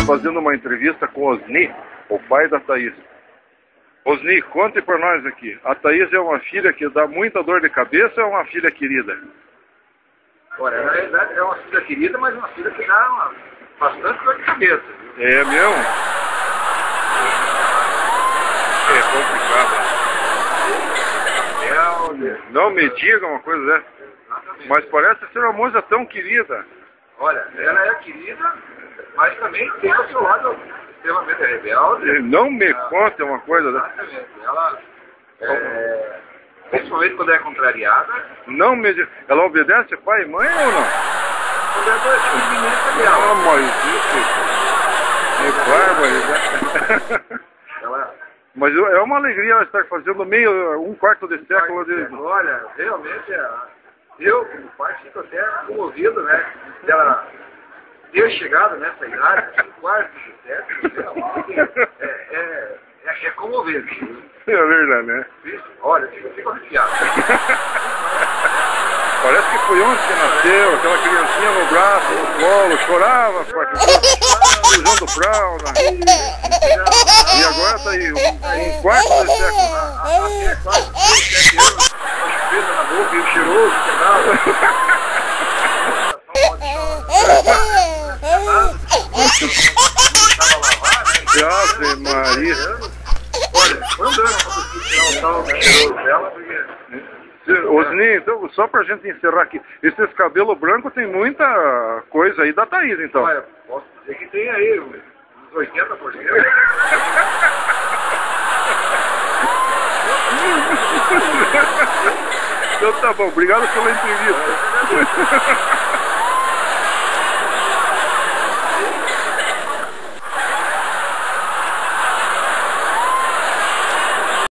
fazendo uma entrevista com o Osni, o pai da Thaís. Osni, conte para nós aqui. A Thaís é uma filha que dá muita dor de cabeça ou é uma filha querida? Olha, na realidade é uma filha querida, mas uma filha que dá bastante dor de cabeça. É mesmo? É complicado. Não me diga uma coisa dessa. Mas parece ser uma moça tão querida. Olha, ela é querida, mas também tem o seu lado extremamente rebelde. Não me conte uma coisa dessa. Exatamente. Ela, principalmente quando é contrariada. Não me diga. Ela obedece pai e mãe ou não? Quando é doença dela. Ah, mas isso é bárbaro, né? Mas é uma alegria ela estar fazendo um quarto de século de... Olha, realmente, eu, como pai, fico até comovido, né? Ela ter chegado nessa idade, um quarto de século, é comovente. É verdade, né? Olha, fico arrepiado. Parece que foi ontem que nasceu, aquela criancinha no braço, no colo, chorava, usando fralda. E agora tá aí, um quarto de século. Até quase 7 anos, com a chupeta na boca e o cheiroso, quebrado. Ave Maria. Olha, foi um drama pra conseguir tirar o tal cheiroso dela, porque... Osni, então, só pra gente encerrar aqui, esses cabelos brancos tem muita coisa aí da Thaís, então. Olha, posso dizer que tem aí uns 80%. Então tá bom, obrigado pela entrevista.